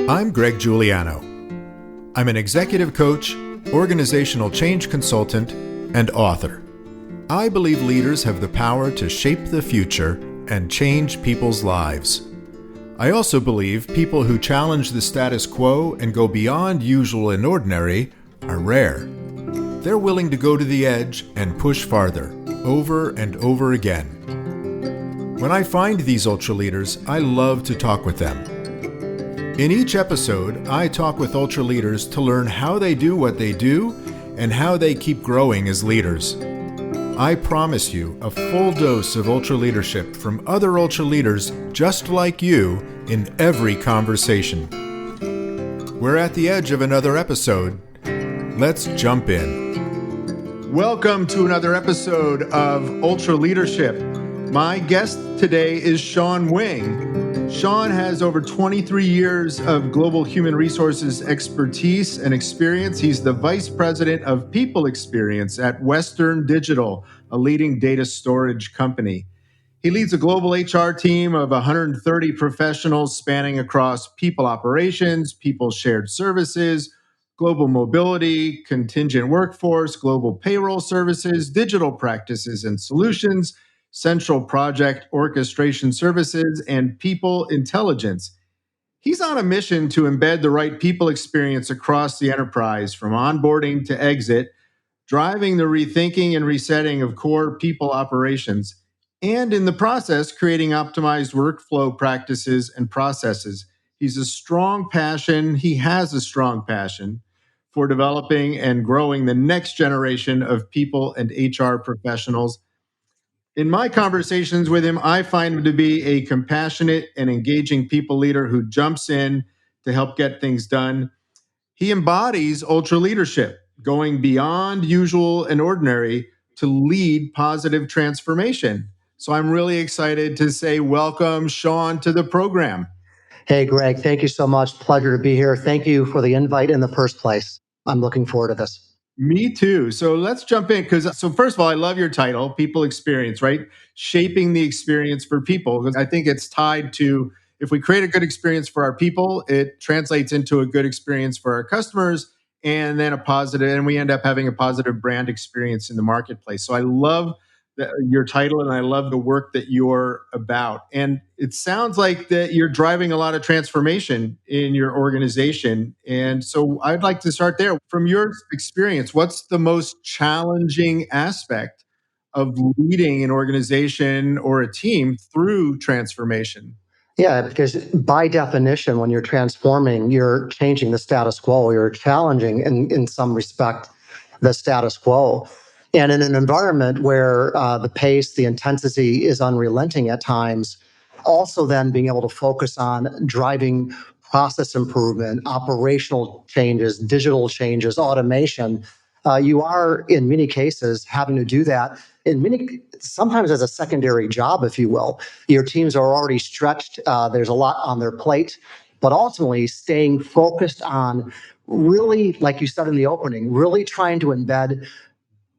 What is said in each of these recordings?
I'm Greg Giuliano. I'm an executive coach, organizational change consultant, and author. I believe leaders have the power to shape the future and change people's lives. I also believe people who challenge the status quo and go beyond usual and ordinary are rare. They're willing to go to the edge and push farther, over and over again. When I find these ultra leaders, I love to talk with them. In each episode, I talk with ultra leaders to learn how they do what they do and how they keep growing as leaders. I promise you a full dose of ultra leadership from other ultra leaders just like you in every conversation. We're at the edge of another episode. Let's jump in. Welcome to another episode of Ultra Leadership. My guest today is Shawn Wing. Shawn has over 23 years of global human resources expertise and experience. He's the Vice President of People Experience at Western Digital, a leading data storage company. He leads a global HR team of 130 professionals spanning across people operations, people shared services, global mobility, contingent workforce, global payroll services, digital practices and solutions, central project orchestration services, and people intelligence. He's on a mission to embed the right people experience across the enterprise, from onboarding to exit, driving the rethinking and resetting of core people operations, and in the process, creating optimized workflow practices and processes. He has a strong passion for developing and growing the next generation of people and HR professionals. In my conversations with him, I find him to be a compassionate and engaging people leader who jumps in to help get things done. He embodies ultra leadership, going beyond usual and ordinary to lead positive transformation. So I'm really excited to say welcome, Shawn, to the program. Hey, Greg, thank you so much. Pleasure to be here. Thank you for the invite in the first place. I'm looking forward to this. Me too. So let's jump in so first of all, I love your title, People Experience, right? Shaping the experience for people. Because I think it's tied to, if we create a good experience for our people, it translates into a good experience for our customers and then and we end up having a positive brand experience in the marketplace. So I love your title and I love the work that you're about. And it sounds like that you're driving a lot of transformation in your organization. And so I'd like to start there. From your experience, what's the most challenging aspect of leading an organization or a team through transformation? Yeah, because by definition, when you're transforming, you're changing the status quo. You're challenging, in some respect, the status quo. And in an environment where the pace, the intensity is unrelenting at times, also then being able to focus on driving process improvement, operational changes, digital changes, automation, you are in many cases having to do that sometimes as a secondary job, if you will. Your teams are already stretched. There's a lot on their plate, but ultimately staying focused on really, like you said in the opening, really trying to embed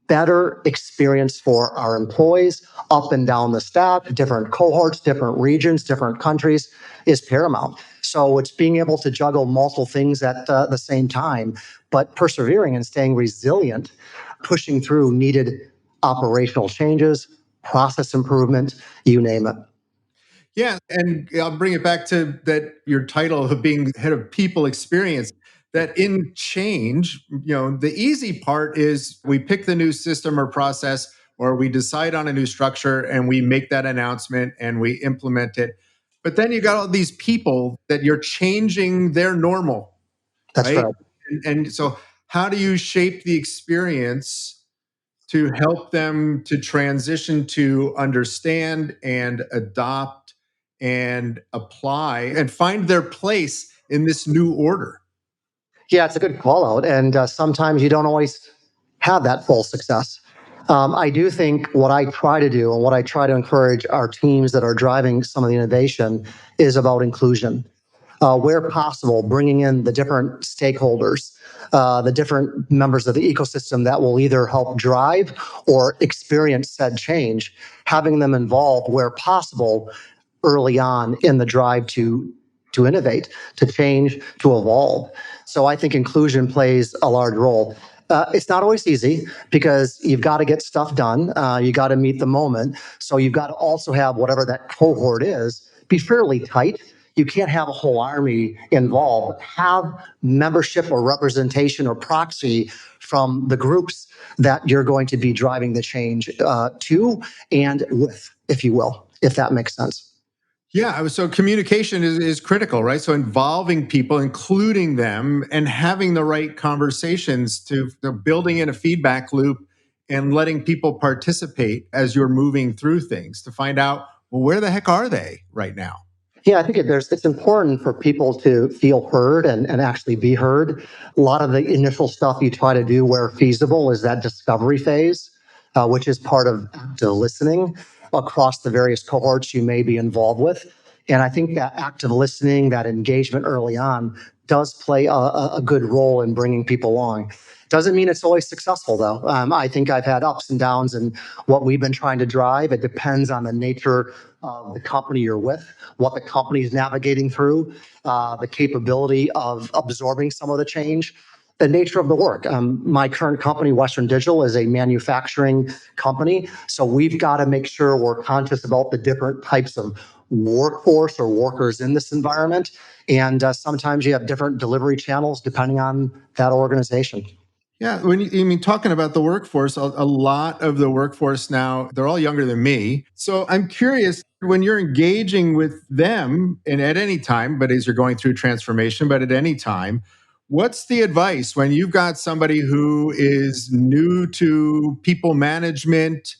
better experience for our employees up and down the stack, different cohorts, different regions, different countries is paramount. So it's being able to juggle multiple things at the same time, but persevering and staying resilient, pushing through needed operational changes, process improvement, you name it. Yeah, and I'll bring it back to that your title of being head of people experience. That in change, the easy part is we pick the new system or process, or we decide on a new structure and we make that announcement and we implement it. But then you got all these people that you're changing their normal. That's right. And so how do you shape the experience to help them to transition to understand and adopt and apply and find their place in this new order? Yeah, it's a good call out. And sometimes you don't always have that full success. I do think what I try to do and what I try to encourage our teams that are driving some of the innovation is about inclusion. Where possible, bringing in the different stakeholders, the different members of the ecosystem that will either help drive or experience said change, having them involved where possible early on in the drive to to innovate, to change, to evolve. So I think inclusion plays a large role. It's not always easy because you've got to get stuff done. You got to meet the moment. So you've got to also have whatever that cohort is be fairly tight. You can't have a whole army involved. Have membership or representation or proxy from the groups that you're going to be driving the change to and with, if you will, if that makes sense. Yeah, so communication is critical, right? So involving people, including them, and having the right conversations to building in a feedback loop and letting people participate as you're moving through things to find out, well, where the heck are they right now? Yeah, I think it's important for people to feel heard and actually be heard. A lot of the initial stuff you try to do where feasible is that discovery phase, which is part of active listening across the various cohorts you may be involved with. And I think that active listening, that engagement early on, does play a good role in bringing people along. Doesn't mean it's always successful, though. I think I've had ups and downs in what we've been trying to drive. It depends on the nature of the company you're with, what the company is navigating through, the capability of absorbing some of the change, the nature of the work. My current company, Western Digital, is a manufacturing company. So we've got to make sure we're conscious about the different types of workforce or workers in this environment. And sometimes you have different delivery channels depending on that organization. Yeah, talking about the workforce, a lot of the workforce now, they're all younger than me. So I'm curious, when you're engaging with them, and at any time, but as you're going through transformation, but at any time, what's the advice when you've got somebody who is new to people management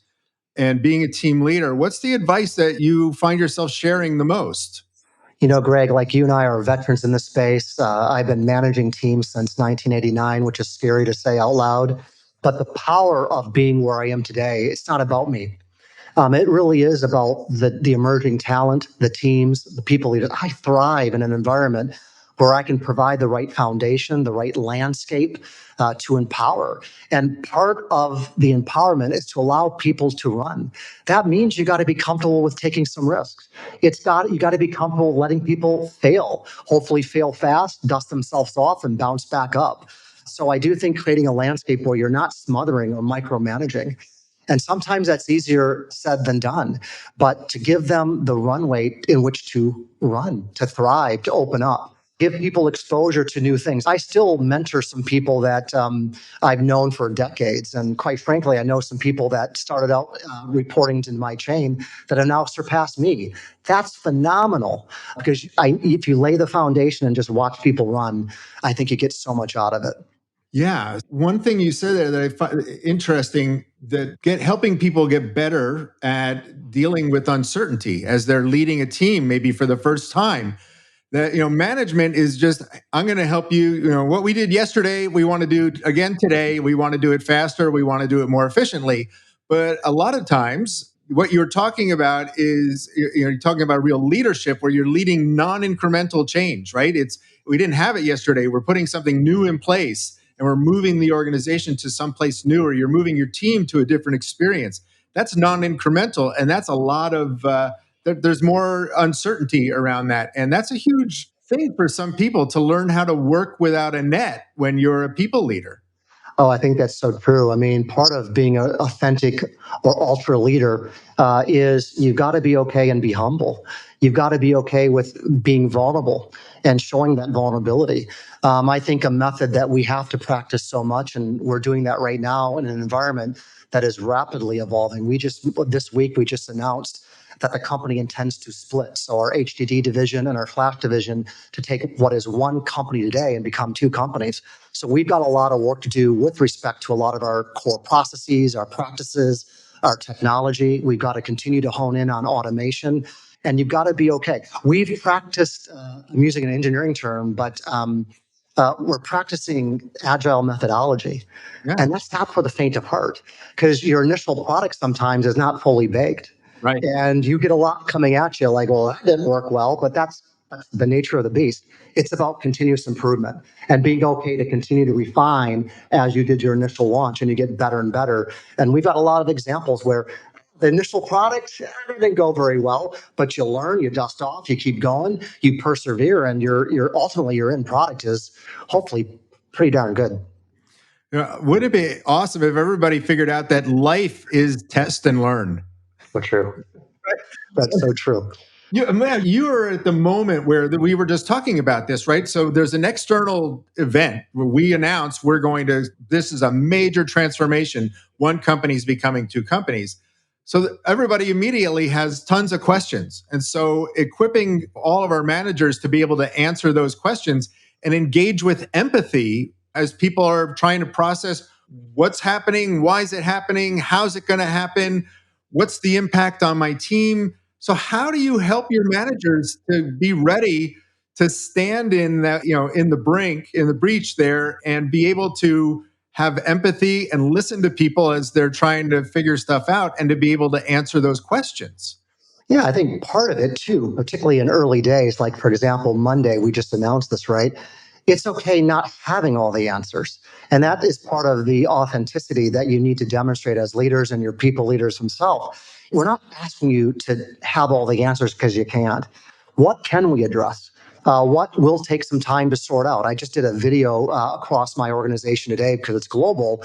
and being a team leader? What's the advice that you find yourself sharing the most? You know, Greg, like you and I are veterans in this space. I've been managing teams since 1989, which is scary to say out loud. But the power of being where I am today, it's not about me. It really is about the emerging talent, the teams, the people. I thrive in an environment where I can provide the right foundation, the right landscape to empower. And part of the empowerment is to allow people to run. That means you got to be comfortable with taking some risks. You got to be comfortable letting people fail, hopefully fail fast, dust themselves off, and bounce back up. So I do think creating a landscape where you're not smothering or micromanaging, and sometimes that's easier said than done. But to give them the runway in which to run, to thrive, to open up, give people exposure to new things. I still mentor some people that I've known for decades. And quite frankly, I know some people that started out reporting to my chain that have now surpassed me. That's phenomenal because if you lay the foundation and just watch people run, I think you get so much out of it. Yeah. One thing you said there that I find interesting, that helping people get better at dealing with uncertainty as they're leading a team, maybe for the first time. That, management is just, I'm going to help you, what we did yesterday, we want to do again today. We want to do it faster. We want to do it more efficiently. But a lot of times what you're talking about is, you're talking about real leadership where you're leading non-incremental change, right? We didn't have it yesterday. We're putting something new in place and we're moving the organization to someplace new, or you're moving your team to a different experience. That's non-incremental. And that's a lot of, there's more uncertainty around that. And that's a huge thing for some people to learn how to work without a net when you're a people leader. Oh, I think that's so true. I mean, part of being an authentic or ultra leader is you've got to be okay and be humble. You've got to be okay with being vulnerable and showing that vulnerability. I think a method that we have to practice so much, and we're doing that right now in an environment that is rapidly evolving. This week, we just announced that the company intends to split. So our HDD division and our flash division to take what is one company today and become two companies. So we've got a lot of work to do with respect to a lot of our core processes, our practices, our technology. We've got to continue to hone in on automation. And you've got to be okay. We've practiced, I'm using an engineering term, but we're practicing agile methodology. Yeah. And that's not for the faint of heart, because your initial product sometimes is not fully baked. Right. And you get a lot coming at you like, well, that didn't work well, but that's the nature of the beast. It's about continuous improvement and being okay to continue to refine as you did your initial launch, and you get better and better. And we've got a lot of examples where The initial product didn't go very well, but you learn, you dust off, you keep going, you persevere, and your ultimately your end product is hopefully pretty darn good. Would it be awesome if everybody figured out that life is test and learn? So true. That's so true. Man, you are at the moment where we were just talking about this, right? So there's an external event where we announce this is a major transformation. One company's becoming two companies. So everybody immediately has tons of questions. And so equipping all of our managers to be able to answer those questions and engage with empathy as people are trying to process what's happening, why is it happening, how's it going to happen, what's the impact on my team. So how do you help your managers to be ready to stand in that, in the breach there and be able to have empathy and listen to people as they're trying to figure stuff out and to be able to answer those questions? Yeah, I think part of it too, particularly in early days, like for example, Monday, we just announced this, right? It's okay not having all the answers. And that is part of the authenticity that you need to demonstrate as leaders and your people leaders themselves. We're not asking you to have all the answers because you can't. What can we address? What will take some time to sort out? I just did a video across my organization today because it's global.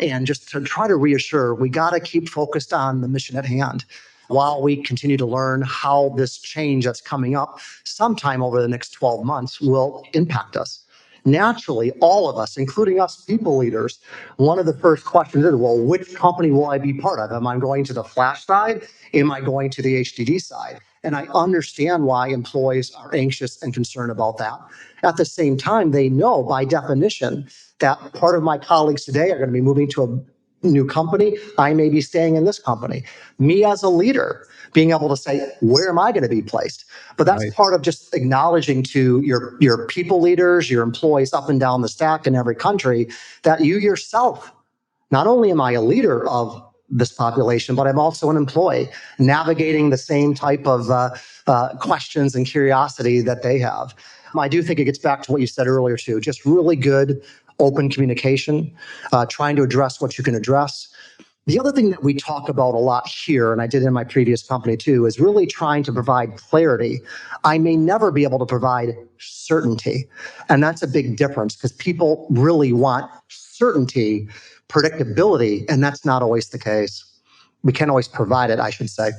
And just to try to reassure, we got to keep focused on the mission at hand while we continue to learn how this change that's coming up sometime over the next 12 months will impact us. Naturally, all of us, including us people leaders, one of the first questions is, well, which company will I be part of? Am I going to the flash side? Am I going to the HDD side? And I understand why employees are anxious and concerned about that. At the same time, they know by definition that part of my colleagues today are going to be moving to a new company. I may be staying in this company. Me as a leader, being able to say, where am I going to be placed? But that's Right. part of just acknowledging to your people leaders, your employees up and down the stack in every country, that you yourself, not only am I a leader of this population, but I'm also an employee navigating the same type of questions and curiosity that they have. I do think it gets back to what you said earlier, too, just really good open communication, trying to address what you can address. The other thing that we talk about a lot here, and I did in my previous company too, is really trying to provide clarity. I may never be able to provide certainty. And that's a big difference because people really want certainty, predictability, and that's not always the case. We can't always provide it, I should say.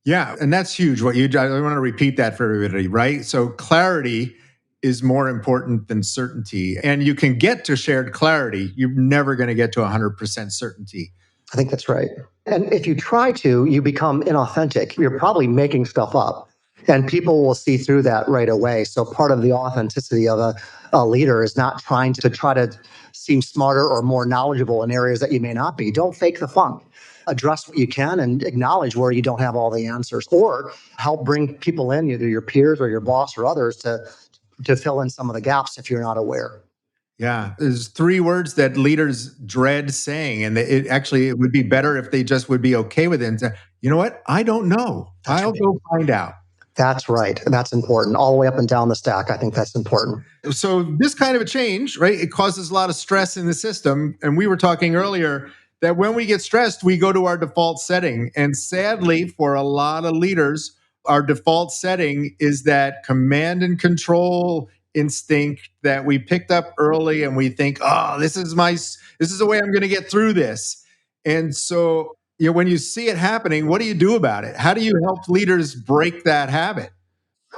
Yeah, and that's huge. I want to repeat that for everybody, right? So clarity is more important than certainty. And you can get to shared clarity. You're never going to get to 100% certainty. I think that's right. And if you try to, you become inauthentic. You're probably making stuff up. And people will see through that right away. So part of the authenticity of a leader is not trying to seem smarter or more knowledgeable in areas that you may not be. Don't fake the funk. Address what you can and acknowledge where you don't have all the answers, or help bring people in, either your peers or your boss or others, to fill in some of the gaps if you're not aware. Yeah, there's three words that leaders dread saying, and it would be better if they just would be okay with it and say, you know what, I don't know. That's I'll right. go find out. That's right. That's important. All the way up and down the stack. I think that's important. So this kind of a change, right? It causes a lot of stress in the system. And we were talking earlier that when we get stressed, we go to our default setting. And sadly, for a lot of leaders, our default setting is that command and control instinct that we picked up early, and we think, oh, this is the way I'm going to get through this. And so, when you see it happening, what do you do about it? How do you help leaders break that habit?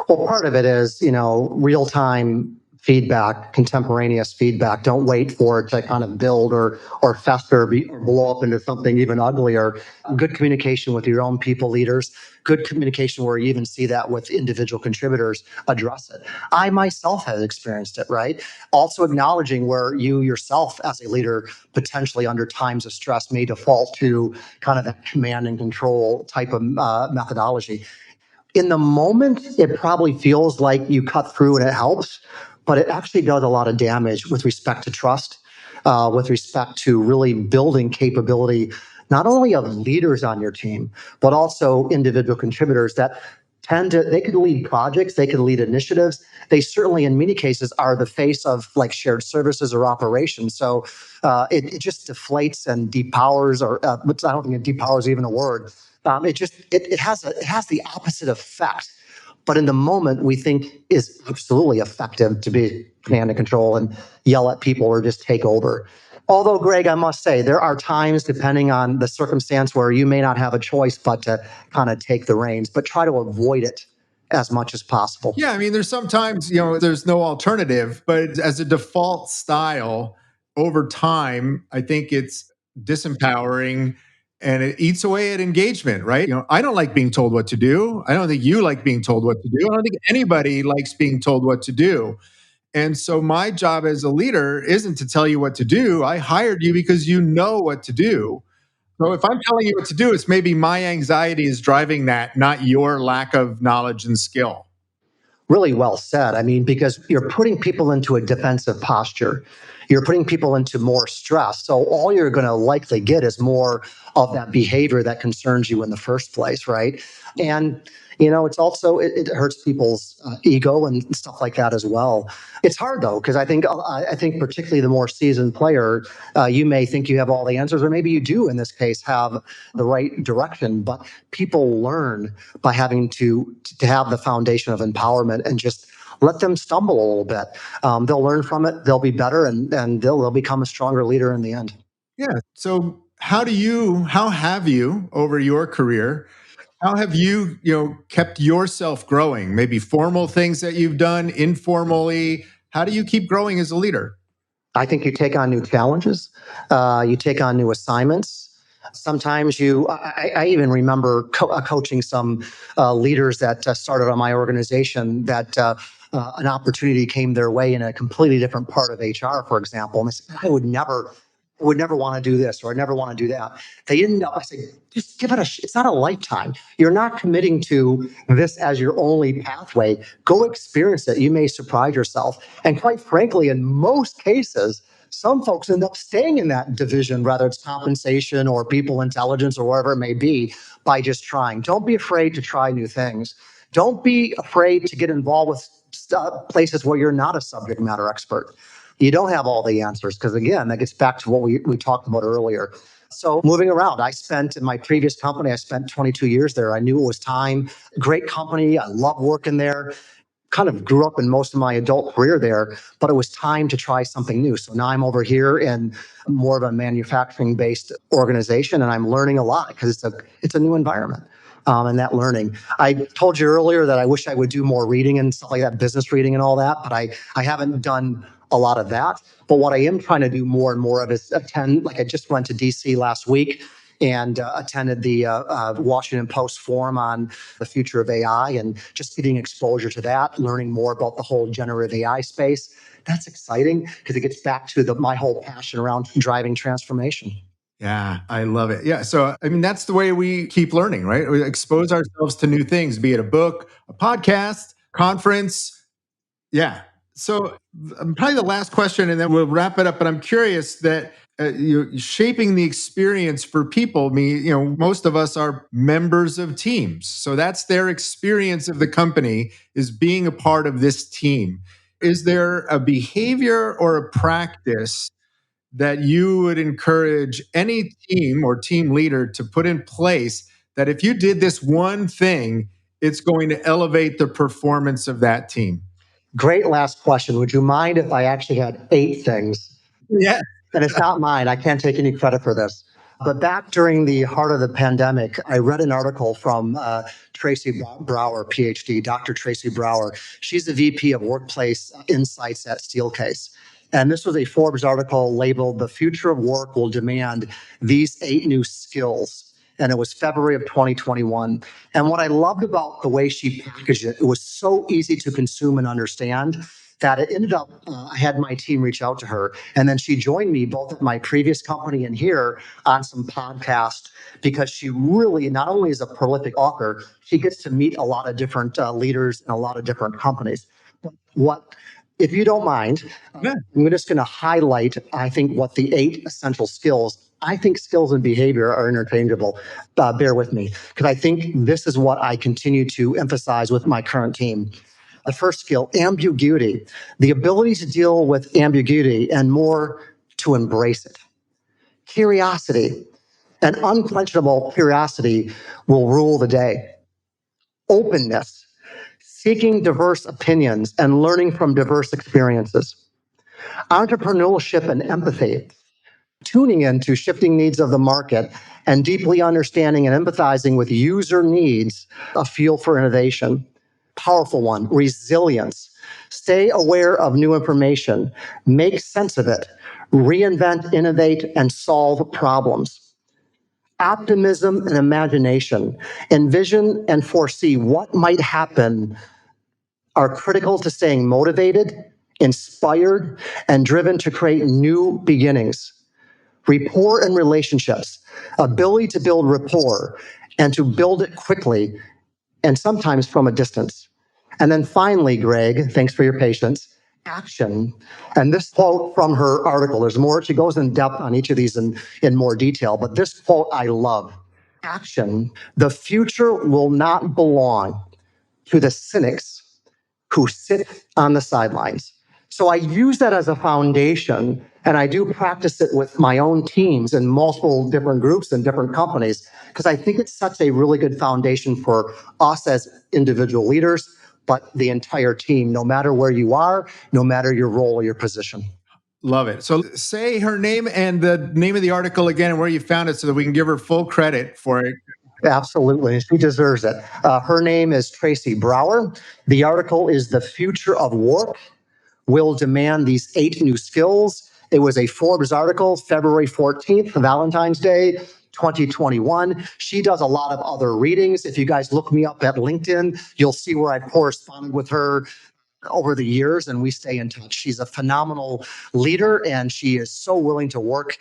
Well, part of it is, real time feedback, contemporaneous feedback. Don't wait for it to kind of build or fester or blow up into something even uglier. Good communication with your own people leaders, good communication where you even see that with individual contributors, address it. I myself have experienced it, right? Also acknowledging where you yourself as a leader, potentially under times of stress, may default to kind of that command and control type of methodology. In the moment, it probably feels like you cut through and it helps, but it actually does a lot of damage with respect to trust, with respect to really building capability, not only of leaders on your team, but also individual contributors that they could lead projects, they could lead initiatives. They certainly, in many cases, are the face of like shared services or operations. So it just deflates and depowers, or I don't think depower is even a word. It has the opposite effect. But in the moment, we think is absolutely effective to be command and control and yell at people or just take over. Although, Greg, I must say, there are times, depending on the circumstance, where you may not have a choice but to kind of take the reins, but try to avoid it as much as possible. Yeah, I mean, there's sometimes, there's no alternative, but as a default style, over time, I think it's disempowering and it eats away at engagement, right? I don't like being told what to do. I don't think you like being told what to do. I don't think anybody likes being told what to do. And so my job as a leader isn't to tell you what to do. I hired you because you know what to do. So if I'm telling you what to do, it's maybe my anxiety is driving that, not your lack of knowledge and skill. Really well said. I mean, because you're putting people into a defensive posture. You're putting people into more stress. So all you're going to likely get is more of that behavior that concerns you in the first place, right? And it's also it hurts people's ego and stuff like that as well. It's hard though, because I think particularly the more seasoned player, you may think you have all the answers, or maybe you do in this case have the right direction. But people learn by having to have the foundation of empowerment and just let them stumble a little bit. They'll learn from it. They'll be better, and they'll become a stronger leader in the end. Yeah. So how have you over your career, how have you, kept yourself growing? Maybe formal things that you've done, informally. How do you keep growing as a leader? I think you take on new challenges. You take on new assignments. Sometimes I even remember coaching some leaders that started on my organization that an opportunity came their way in a completely different part of HR, for example. And they said, I would never want to do this, or I never want to do that. They ended up, I said, just give it it's not a lifetime. You're not committing to this as your only pathway. Go experience it. You may surprise yourself. And quite frankly, in most cases, some folks end up staying in that division, whether it's compensation or people intelligence or whatever it may be, by just trying. Don't be afraid to try new things. Don't be afraid to get involved with places where you're not a subject matter expert. You don't have all the answers, because again, that gets back to what we talked about earlier. So moving around, in my previous company, I spent 22 years there. I knew it was time. Great company. I love working there. Kind of grew up in most of my adult career there, but it was time to try something new. So now I'm over here in more of a manufacturing based organization, and I'm learning a lot because it's a new environment. And that learning. I told you earlier that I wish I would do more reading and stuff like that, business reading and all that, but I haven't done a lot of that. But what I am trying to do more and more of is attend, like I just went to DC last week and attended the Washington Post forum on the future of AI, and just getting exposure to that, learning more about the whole generative AI space. That's exciting because it gets back to my whole passion around driving transformation. Yeah, I love it. Yeah. So, I mean, that's the way we keep learning, right? We expose ourselves to new things, be it a book, a podcast, conference. Yeah. So, probably the last question, and then we'll wrap it up. But I'm curious that you're shaping the experience for people. I mean, most of us are members of teams. So, that's their experience of the company, is being a part of this team. Is there a behavior or a practice that you would encourage any team or team leader to put in place, that if you did this one thing, it's going to elevate the performance of that team? Great last question. Would you mind if I actually had 8 things? Yeah. And it's not mine. I can't take any credit for this. But back during the heart of the pandemic, I read an article from Tracy Brower, PhD, Dr. Tracy Brower. She's the VP of Workplace Insights at Steelcase. And this was a Forbes article labeled "The Future of Work Will Demand These 8 New Skills." And it was February of 2021. And what I loved about the way she packaged it, it was so easy to consume and understand that it ended up, I had my team reach out to her, and then she joined me both at my previous company and here on some podcast, because she really not only is a prolific author, she gets to meet a lot of different leaders in a lot of different companies. But if you don't mind, Yeah. I'm just going to highlight, I think, what the 8 essential skills I think skills and behavior are interchangeable. Bear with me, because I think this is what I continue to emphasize with my current team. The first skill, ambiguity, the ability to deal with ambiguity and more to embrace it. Curiosity, an unquenchable curiosity will rule the day. Openness, seeking diverse opinions and learning from diverse experiences. Entrepreneurship and empathy, tuning into shifting needs of the market and deeply understanding and empathizing with user needs, a feel for innovation. Powerful one, resilience. Stay aware of new information, make sense of it, reinvent, innovate, and solve problems. Optimism and imagination, envision and foresee what might happen, are critical to staying motivated, inspired, and driven to create new beginnings. Rapport and relationships, ability to build rapport and to build it quickly and sometimes from a distance. And then finally, Greg, thanks for your patience, action. And this quote from her article, there's more, she goes in depth on each of these in more detail, but this quote I love. Action, the future will not belong to the cynics who sit on the sidelines. So I use that as a foundation, and I do practice it with my own teams in multiple different groups and different companies, because I think it's such a really good foundation for us as individual leaders, but the entire team, no matter where you are, no matter your role or your position. Love it. So say her name and the name of the article again and where you found it so that we can give her full credit for it. Absolutely. She deserves it. Her name is Tracy Brower. The article is The Future of Work Will Demand These 8 New Skills. It was a Forbes article, February 14th, Valentine's Day, 2021. She does a lot of other readings. If you guys look me up at LinkedIn, you'll see where I've corresponded with her over the years, and we stay in touch. She's a phenomenal leader, and she is so willing to work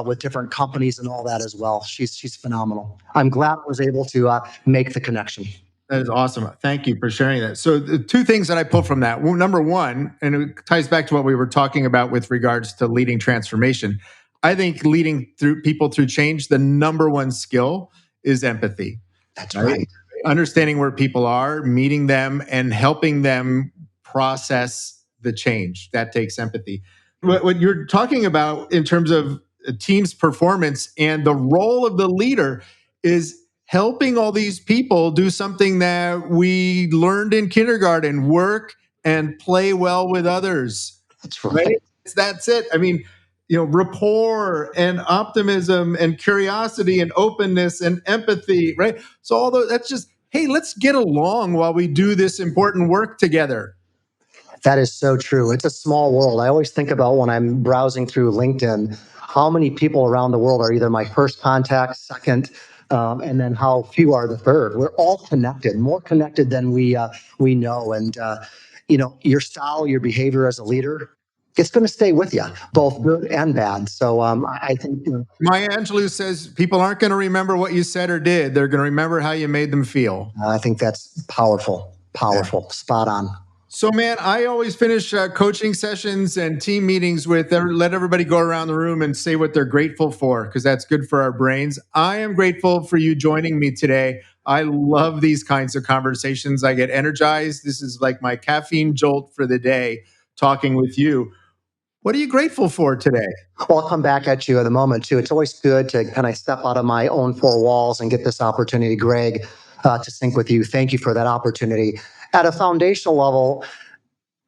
with different companies and all that as well. She's phenomenal. I'm glad I was able to make the connection. That is awesome. Thank you for sharing that. So the 2 things that I pull from that, well, number one, and it ties back to what we were talking about with regards to leading transformation. I think leading people through change, the number one skill is empathy. That's right. Understanding where people are, meeting them, and helping them process the change. That takes empathy. What you're talking about in terms of a team's performance and the role of the leader is helping all these people do something that we learned in kindergarten: work and play well with others. That's right. That's it. I mean, rapport and optimism and curiosity and openness and empathy, right? So although that's just, hey, let's get along while we do this important work together. That is so true. It's a small world. I always think about when I'm browsing through LinkedIn, how many people around the world are either my first contact, second, and then how few are the third. We're all connected, more connected than we know. And your style, your behavior as a leader, it's going to stay with you, both good and bad. So I think Maya Angelou says people aren't going to remember what you said or did. They're going to remember how you made them feel. I think that's powerful, spot on. So, man, I always finish coaching sessions and team meetings with let everybody go around the room and say what they're grateful for, because that's good for our brains. I am grateful for you joining me today. I love these kinds of conversations. I get energized. This is like my caffeine jolt for the day, talking with you. What are you grateful for today? Well, I'll come back at you in a moment, too. It's always good to kind of step out of my own 4 walls and get this opportunity, Greg, to sync with you. Thank you for that opportunity. At a foundational level,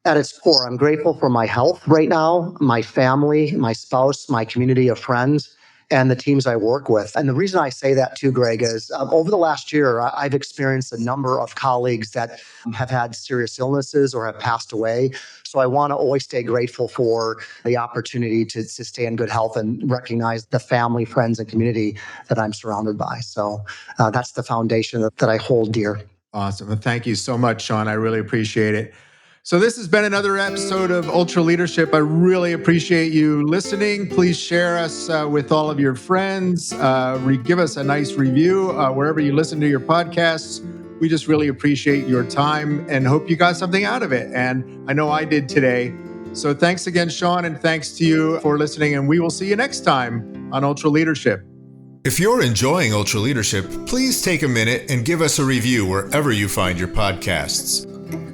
at its core, I'm grateful for my health right now, my family, my spouse, my community of friends, and the teams I work with. And the reason I say that too, Greg, is over the last year, I've experienced a number of colleagues that have had serious illnesses or have passed away. So I want to always stay grateful for the opportunity to stay in good health and recognize the family, friends, and community that I'm surrounded by. So that's the foundation that I hold dear. Awesome. Well, thank you so much, Shawn. I really appreciate it. So this has been another episode of Ultra Leadership. I really appreciate you listening. Please share us with all of your friends. Give us a nice review wherever you listen to your podcasts. We just really appreciate your time and hope you got something out of it. And I know I did today. So thanks again, Shawn, and thanks to you for listening. And we will see you next time on Ultra Leadership. If you're enjoying Ultra Leadership, please take a minute and give us a review wherever you find your podcasts.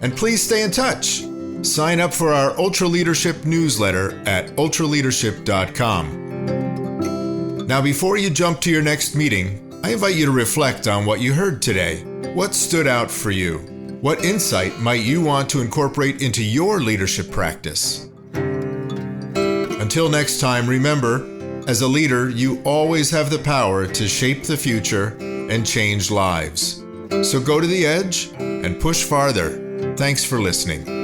And please stay in touch. Sign up for our Ultra Leadership newsletter at ultraleadership.com. Now, before you jump to your next meeting, I invite you to reflect on what you heard today. What stood out for you? What insight might you want to incorporate into your leadership practice? Until next time, remember, as a leader, you always have the power to shape the future and change lives. So go to the edge and push farther. Thanks for listening.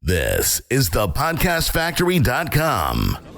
This is thepodcastfactory.com.